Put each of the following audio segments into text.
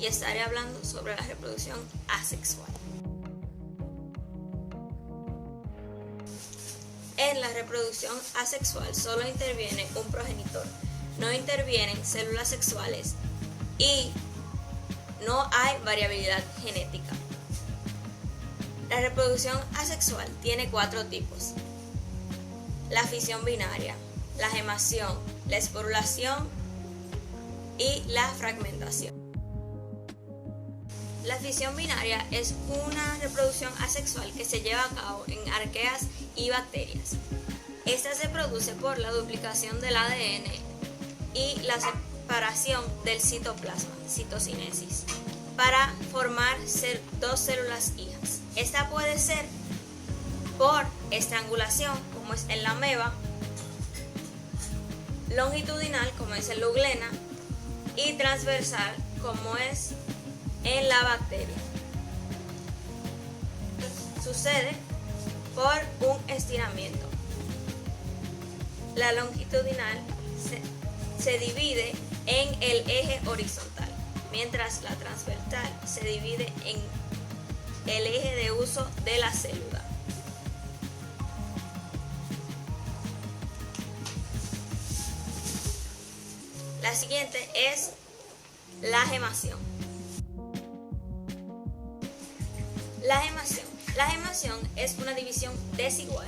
estaré hablando sobre la reproducción asexual. En la reproducción asexual solo interviene un progenitor, no intervienen células sexuales y no hay variabilidad genética. La reproducción asexual tiene 4 tipos: la fisión binaria, la gemación, la esporulación y la fragmentación. La fisión binaria es una reproducción asexual que se lleva a cabo en arqueas y bacterias. Esta se produce por la duplicación del ADN y la separación del citoplasma, citocinesis, para formar 2 células hijas. Esta puede ser por estrangulación, como es en la ameba, longitudinal, como es en la euglena, y transversal, como es en la bacteria. Sucede por un estiramiento. La longitudinal se divide en el eje horizontal, mientras la transversal se divide en el eje de uso de la célula. La siguiente es la gemación. La gemación es una división desigual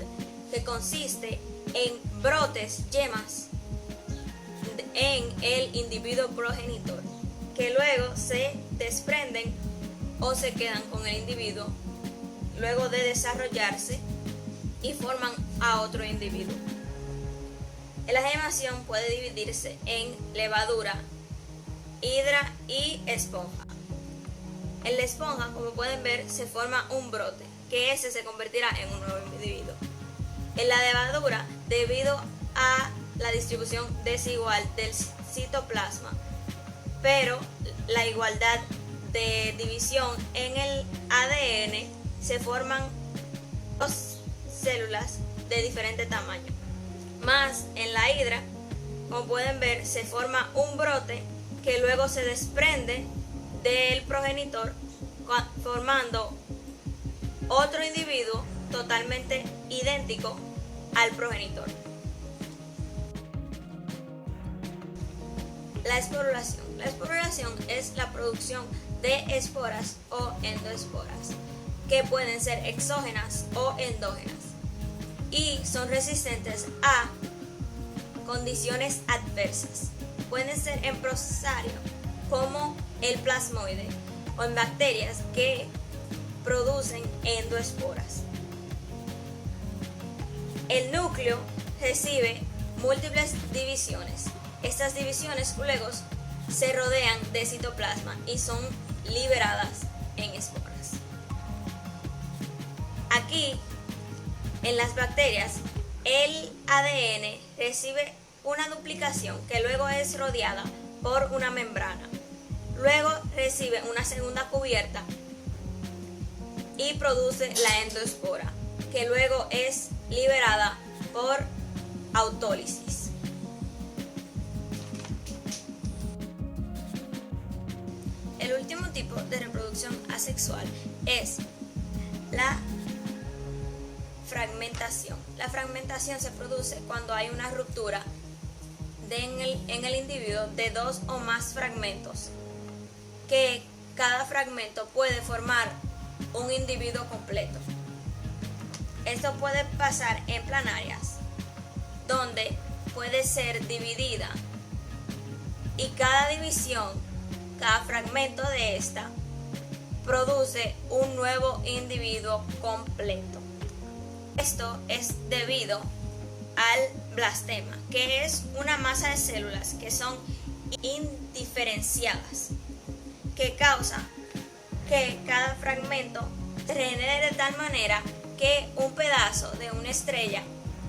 que consiste en brotes, yemas, en el individuo progenitor, que luego se desprenden o se quedan con el individuo luego de desarrollarse y forman a otro individuo. La gemación puede dividirse en levadura, hidra y esponja. En la esponja, como pueden ver, se forma un brote, que ese se convertirá en un nuevo individuo. En la levadura, debido a la distribución desigual del citoplasma, pero la igualdad de división en el ADN, se forman 2 células de diferente tamaño. Más en la hidra, como pueden ver, se forma un brote que luego se desprende del progenitor, formando otro individuo totalmente idéntico al progenitor. La esporulación. La esporulación es la producción de esporas o endoesporas, que pueden ser exógenas o endógenas y son resistentes a condiciones adversas. Pueden ser en prosario, como el plasmoide, o en bacterias que producen endoesporas. El núcleo recibe múltiples divisiones. Estas divisiones luego se rodean de citoplasma y son liberadas en esporas. Aquí, en las bacterias, el ADN recibe una duplicación que luego es rodeada por una membrana. Luego recibe una segunda cubierta y produce la endoespora, que luego es liberada por autólisis. El último tipo de reproducción asexual es la fragmentación. La fragmentación se produce cuando hay una ruptura en el individuo de 2 o más fragmentos, que cada fragmento puede formar un individuo completo. Esto puede pasar en planarias, donde puede ser dividida, y cada división, cada fragmento de esta, produce un nuevo individuo completo. Esto es debido al blastema, que es una masa de células que son indiferenciadas, que causa que cada fragmento se genere de tal manera que un pedazo de una estrella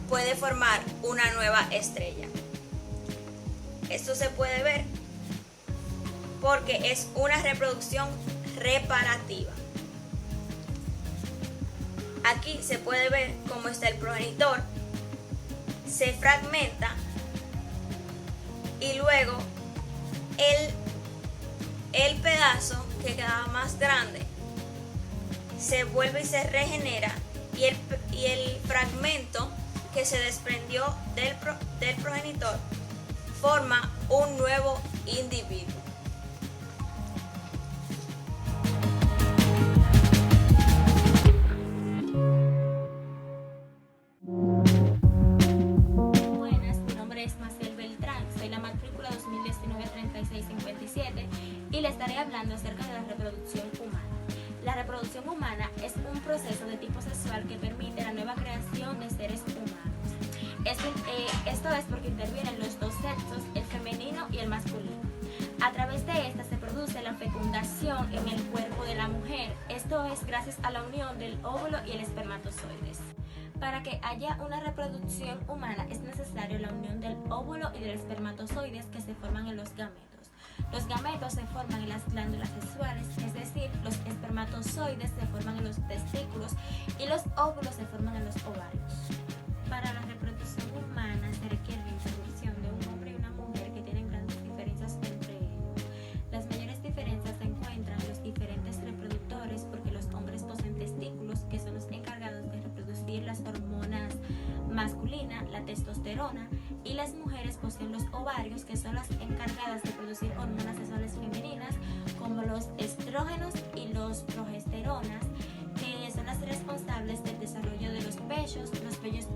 puede formar una nueva estrella. Esto se puede ver porque es una reproducción reparativa. Aquí se puede ver cómo está el progenitor, se fragmenta y luego el el pedazo que quedaba más grande se vuelve y se regenera, y el fragmento que se desprendió del progenitor forma un nuevo individuo. Buenas, mi nombre es Maciel Beltrán, soy la matrícula 2019-3657 y le estaré hablando acerca de la reproducción humana. La reproducción humana es un proceso de tipo sexual que permite la nueva creación de seres humanos. Esto es porque intervienen los dos sexos, el femenino y el masculino. A través de esta se produce la fecundación en el cuerpo de la mujer. Esto es gracias a la unión del óvulo y el espermatozoides. Para que haya una reproducción humana es necesario la unión del óvulo y del espermatozoides que se forman en los gametos. Los gametos se forman en las glándulas sexuales, es decir, los espermatozoides se forman en los testículos y los óvulos se forman en los ovarios. Para la reproducción humana se requiere la intervención de un hombre y una mujer que tienen grandes diferencias entre ellos. Las mayores diferencias se encuentran en los diferentes reproductores porque los hombres poseen testículos que son los encargados de reproducir las hormonas masculinas, la testosterona, y las mujeres poseen los ovarios que son las encargadas de producir hormonas sexuales femeninas como los estrógenos y los progesteronas, que son las responsables del desarrollo de los vellos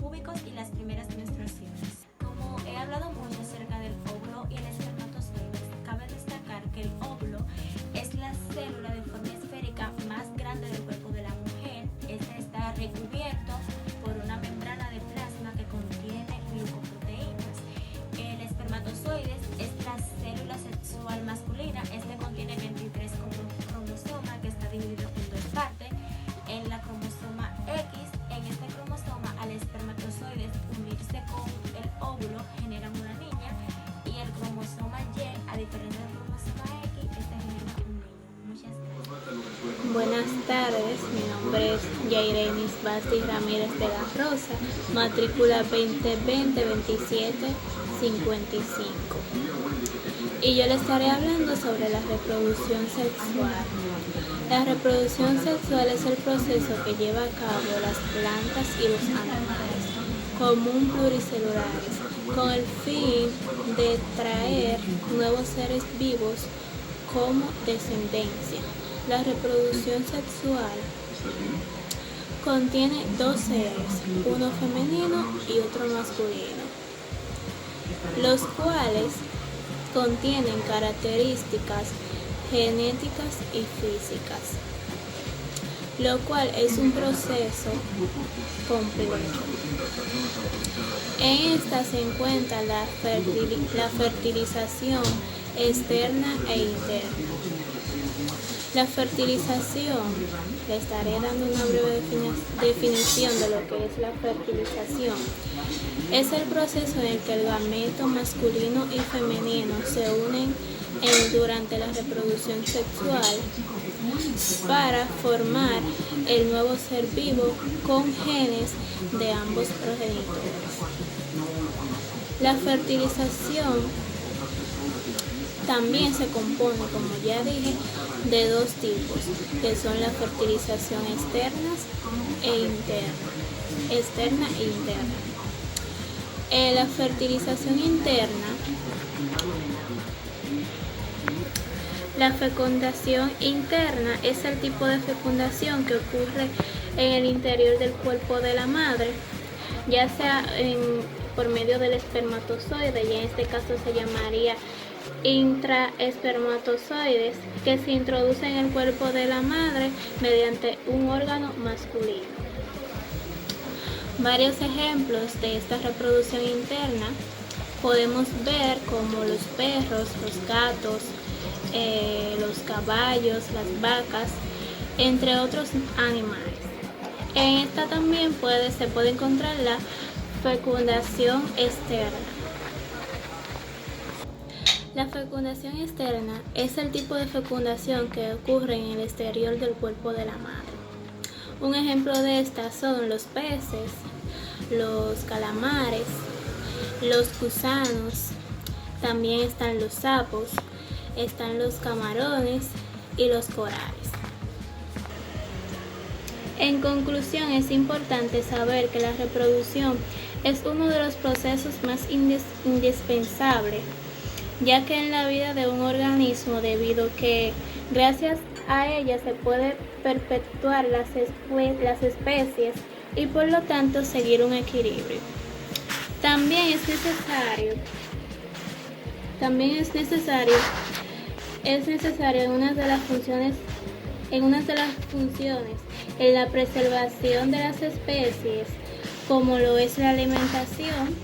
púbicos y las primeras menstruaciones. Como he hablado mucho acerca del óvulo y el espermatozoide, cabe destacar que el óvulo es la célula de forma esférica más grande del cuerpo de la mujer. Este está recubierto por una membrana de plasma que contiene glucoproteínas. El espermatozoide es la célula sexual masculina. Este contiene 23 cromosomas que está dividido en dos partes. En la cromosoma X, en este cromosoma al espermatozoide unirse con el óvulo generan una niña, y el cromosoma Y, a diferencia del cromosoma X, este genera un niño. Muchas gracias. Buenas tardes, mi nombre es Yairenis Basti Ramírez de la Rosa, matrícula 2020-2755. Y yo le estaré hablando sobre la reproducción sexual. La reproducción sexual es el proceso que lleva a cabo las plantas y los animales, común pluricelulares, con el fin de traer nuevos seres vivos como descendencia. La reproducción sexual contiene dos seres, uno femenino y otro masculino, los cuales contienen características genéticas y físicas, lo cual es un proceso complejo. En esta se encuentra la fertilización externa e interna. La fertilización, le estaré dando una breve definición de lo que es la fertilización. Es el proceso en el que el gameto masculino y femenino se unen durante la reproducción sexual para formar el nuevo ser vivo con genes de ambos progenitores. La fertilización también se compone, como ya dije, de dos tipos, que son la fertilización externa e interna. La fertilización interna, la fecundación interna es el tipo de fecundación que ocurre en el interior del cuerpo de la madre, ya sea por medio del espermatozoide, y en este caso se llamaría intraespermatozoides, que se introduce en el cuerpo de la madre mediante un órgano masculino. Varios ejemplos de esta reproducción interna podemos ver como los perros, los gatos, los caballos, las vacas, entre otros animales. En esta también se puede encontrar la fecundación externa. La fecundación externa es el tipo de fecundación que ocurre en el exterior del cuerpo de la madre. Un ejemplo de estas son los peces, los calamares, los gusanos, también están los sapos, están los camarones y los corales. En conclusión, es importante saber que la reproducción es uno de los procesos más indispensables, ya que en la vida de un organismo, debido que gracias a ella se puede perpetuar las especies y por lo tanto seguir un equilibrio. También es necesario en una de las funciones en la preservación de las especies, como lo es la alimentación,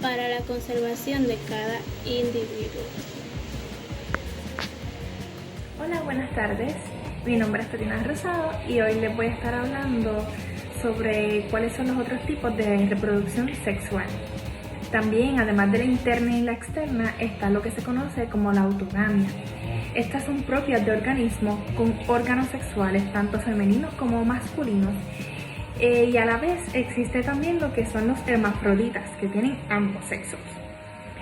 para la conservación de cada individuo. Hola, buenas tardes. Mi nombre es Tatiana Rosado y hoy les voy a estar hablando sobre cuáles son los otros tipos de reproducción sexual. También, además de la interna y la externa, está lo que se conoce como la autogamia. Estas son propias de organismos con órganos sexuales, tanto femeninos como masculinos. Y a la vez existe también lo que son los hermafroditas, que tienen ambos sexos.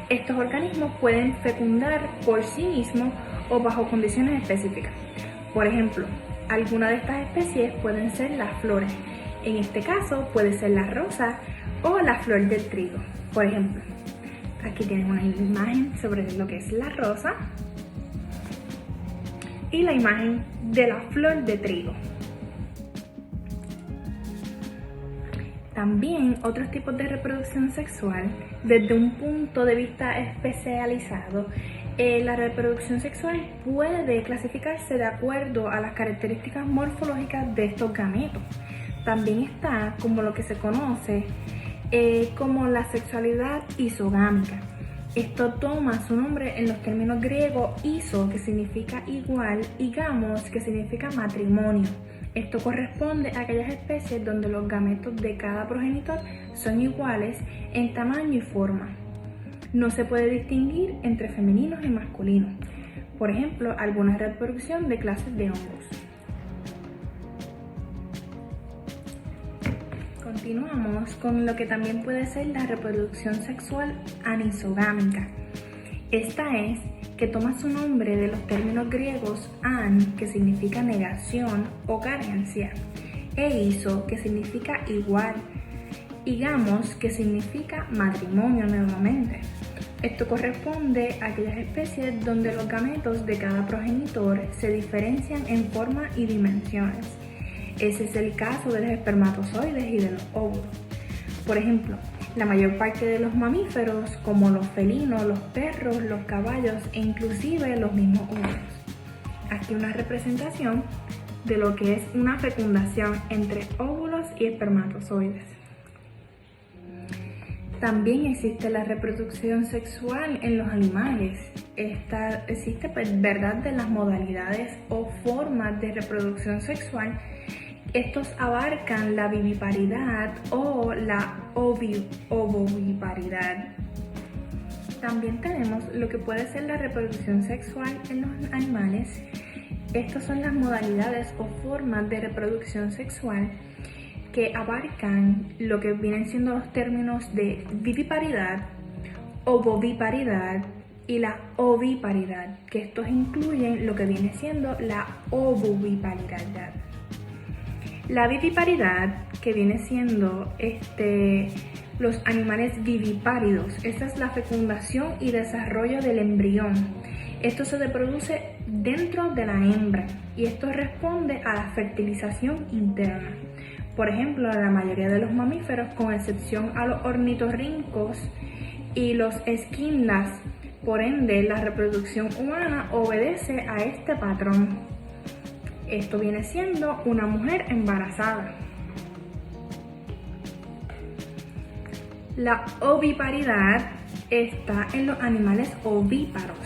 Estos organismos pueden fecundar por sí mismos o bajo condiciones específicas. Por ejemplo, algunas de estas especies pueden ser las flores. En este caso puede ser la rosa o la flor del trigo. Por ejemplo, aquí tienen una imagen sobre lo que es la rosa y la imagen de la flor de trigo. También otros tipos de reproducción sexual, desde un punto de vista especializado, la reproducción sexual puede clasificarse de acuerdo a las características morfológicas de estos gametos. También está como lo que se conoce como la sexualidad isogámica. Esto toma su nombre en los términos griegos iso, que significa igual, y gamos, que significa matrimonio. Esto corresponde a aquellas especies donde los gametos de cada progenitor son iguales en tamaño y forma. No se puede distinguir entre femeninos y masculinos. Por ejemplo, alguna reproducción de clases de hongos. Continuamos con lo que también puede ser la reproducción sexual anisogámica. Esta es que toma su nombre de los términos griegos an, que significa negación o carencia, e iso, que significa igual, y gamos, que significa matrimonio nuevamente. Esto corresponde a aquellas especies donde los gametos de cada progenitor se diferencian en forma y dimensiones. Ese es el caso de los espermatozoides y de los óvulos. Por ejemplo, la mayor parte de los mamíferos, como los felinos, los perros, los caballos e inclusive los mismos humanos. Aquí una representación de lo que es una fecundación entre óvulos y espermatozoides. También existe la reproducción sexual en los animales. Existe verdad de las modalidades o formas de reproducción sexual. Estos abarcan la viviparidad o la ovoviparidad. También tenemos lo que puede ser la reproducción sexual en los animales. Estas son las modalidades o formas de reproducción sexual que abarcan lo que vienen siendo los términos de viviparidad, ovoviparidad y la oviparidad, que estos incluyen lo que viene siendo la ovoviparidad. La viviparidad, que viene siendo los animales vivipáridos, esa es la fecundación y desarrollo del embrión. Esto se reproduce dentro de la hembra y esto responde a la fertilización interna. Por ejemplo, la mayoría de los mamíferos, con excepción a los ornitorrincos y los esquinlas, por ende, la reproducción humana obedece a este patrón. Esto viene siendo una mujer embarazada. La oviparidad está en los animales ovíparos.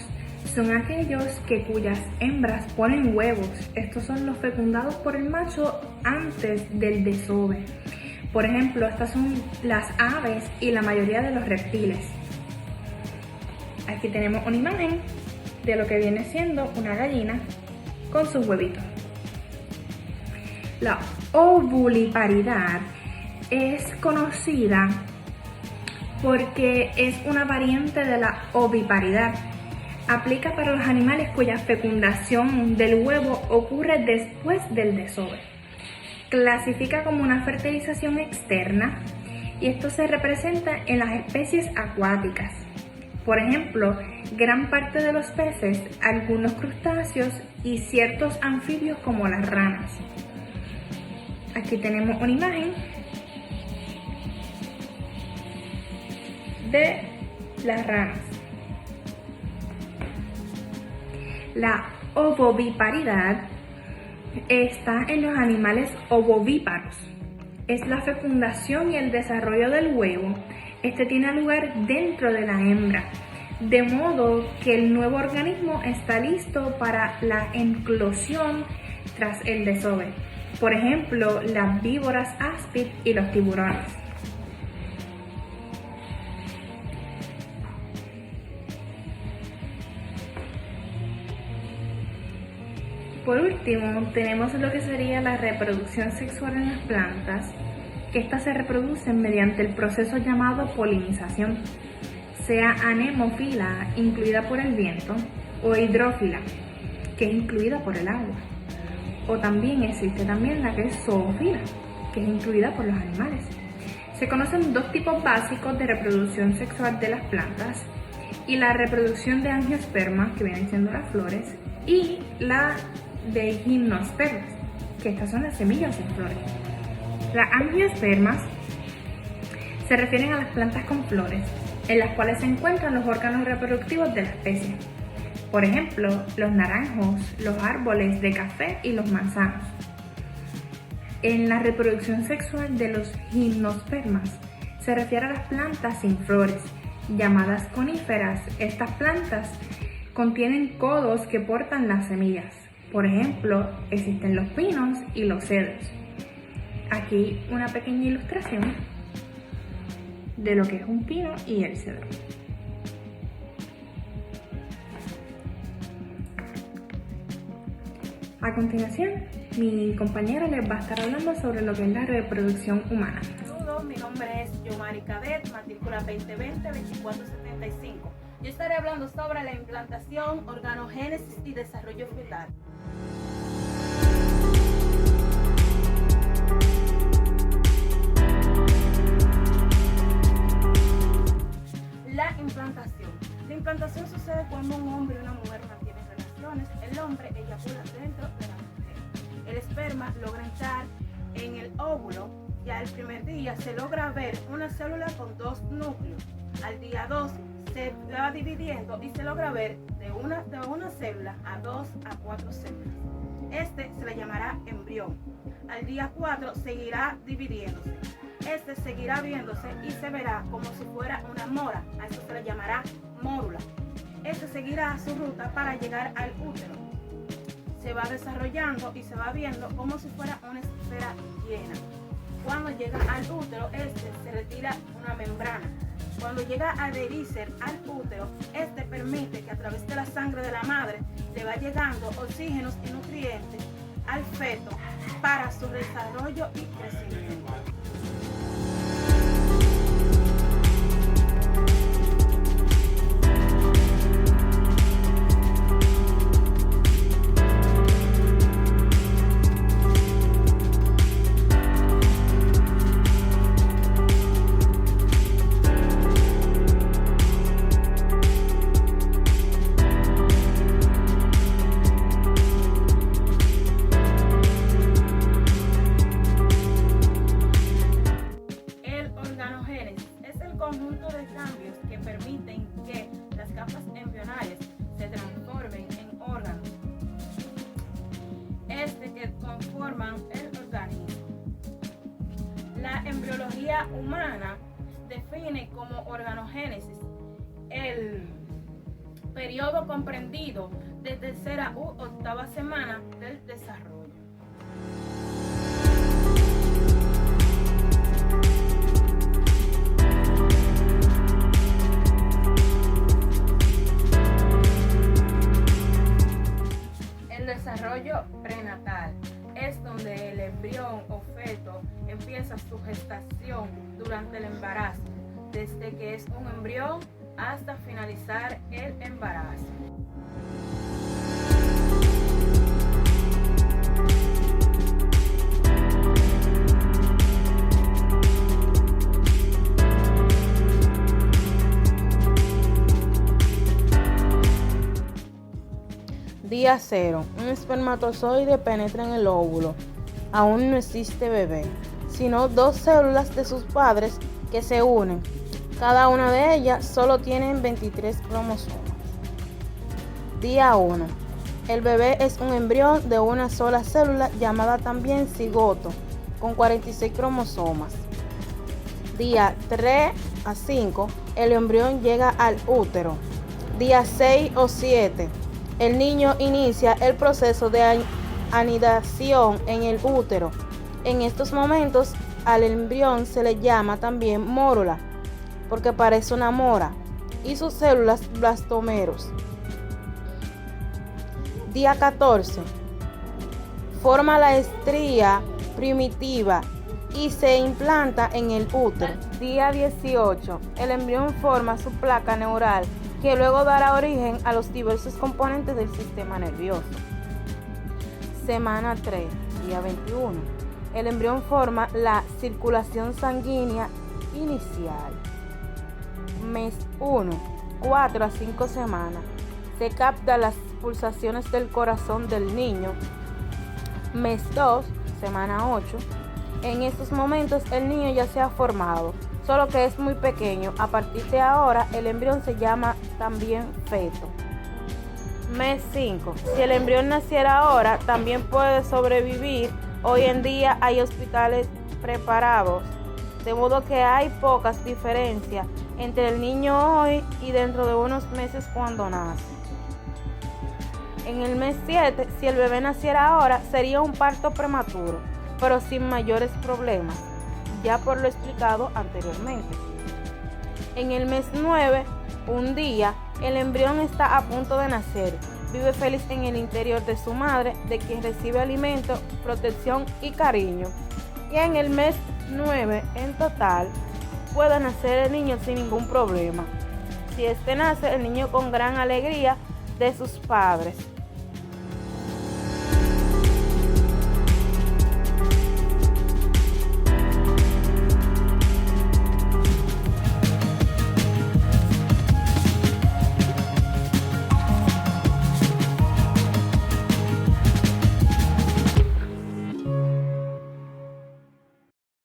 Son aquellos cuyas hembras ponen huevos. Estos son los fecundados por el macho antes del desove. Por ejemplo, estas son las aves y la mayoría de los reptiles. Aquí tenemos una imagen de lo que viene siendo una gallina con sus huevitos. La ovuliparidad es conocida porque es una variante de la oviparidad. Aplica para los animales cuya fecundación del huevo ocurre después del desove. Clasifica como una fertilización externa y esto se representa en las especies acuáticas. Por ejemplo, gran parte de los peces, algunos crustáceos y ciertos anfibios como las ranas. Aquí tenemos una imagen de las ranas. La ovoviparidad está en los animales ovovíparos. Es la fecundación y el desarrollo del huevo. Este tiene lugar dentro de la hembra, de modo que el nuevo organismo está listo para la eclosión tras el desove. Por ejemplo, las víboras áspid y los tiburones. Por último, tenemos lo que sería la reproducción sexual en las plantas, que estas se reproducen mediante el proceso llamado polinización, sea anemófila, incluida por el viento, o hidrófila, que es incluida por el agua. O también existe la que es zoófila, que es incluida por los animales. Se conocen dos tipos básicos de reproducción sexual de las plantas, y la reproducción de angiospermas, que vienen siendo las flores, y la de gimnospermas, que estas son las semillas sin flores. Las angiospermas se refieren a las plantas con flores, en las cuales se encuentran los órganos reproductivos de la especie. Por ejemplo, los naranjos, los árboles de café y los manzanos. En la reproducción sexual de los gimnospermas se refiere a las plantas sin flores, llamadas coníferas. Estas plantas contienen codos que portan las semillas. Por ejemplo, existen los pinos y los cedros. Aquí una pequeña ilustración de lo que es un pino y el cedro. A continuación, mi compañera les va a estar hablando sobre lo que es la reproducción humana. Saludos, mi nombre es Yomari Cadet, matrícula 2020-2475. Yo estaré hablando sobre la implantación, organogénesis y desarrollo fetal. La implantación. La implantación sucede cuando un hombre y una mujer mantienen relaciones. El hombre eyacula dentro de la mujer. El esperma logra entrar en el óvulo. Ya el primer día se logra ver una célula con dos núcleos. Al día 2 se va dividiendo y se logra ver de una célula a 2 a 4 células. Este se le llamará embrión. Al día 4 seguirá dividiéndose. Este seguirá viéndose y se verá como si fuera una mora. A eso se le llamará mórula. Este seguirá su ruta para llegar al útero. Se va desarrollando y se va viendo como si fuera una esfera llena. Cuando llega al útero, este se retira una membrana. Cuando llega a adherirse al útero, este permite que a través de la sangre de la madre le va llegando oxígenos y nutrientes al feto para su desarrollo y crecimiento. Conjunto de cambios que permiten que las capas embrionarias se transformen en órganos, que conforman el organismo. La embriología humana define como organogénesis el periodo comprendido de tercera u octava semana del desarrollo. Desarrollo prenatal es donde el embrión o feto empieza su gestación durante el embarazo, desde que es un embrión hasta finalizar el embarazo. Día 0. Un espermatozoide penetra en el óvulo. Aún no existe bebé, sino 2 células de sus padres que se unen. Cada una de ellas solo tiene 23 cromosomas. Día 1. El bebé es un embrión de una sola célula llamada también cigoto, con 46 cromosomas. Día 3 a 5. El embrión llega al útero. Día 6 o 7. El niño inicia el proceso de anidación en el útero. En estos momentos al embrión se le llama también mórula, porque parece una mora, y sus células blastomeros. Día 14. Forma la estría primitiva y se implanta en el útero. Día 18. El embrión forma su placa neural, que luego dará origen a los diversos componentes del sistema nervioso. Semana 3, día 21. El embrión forma la circulación sanguínea inicial. Mes 1, 4 a 5 semanas. Se captan las pulsaciones del corazón del niño. Mes 2, semana 8. En estos momentos el niño ya se ha formado, solo que es muy pequeño. A partir de ahora el embrión se llama también feto. Mes 5. Si el embrión naciera ahora, también puede sobrevivir. Hoy en día hay hospitales preparados, de modo que hay pocas diferencias entre el niño hoy y dentro de unos meses cuando nace. En el mes 7, si el bebé naciera ahora, sería un parto prematuro, pero sin mayores problemas, ya por lo explicado anteriormente. En el mes 9, un día, el embrión está a punto de nacer. Vive feliz en el interior de su madre, de quien recibe alimento, protección y cariño. Y en el mes 9, en total, puede nacer el niño sin ningún problema. Si este nace, el niño con gran alegría de sus padres.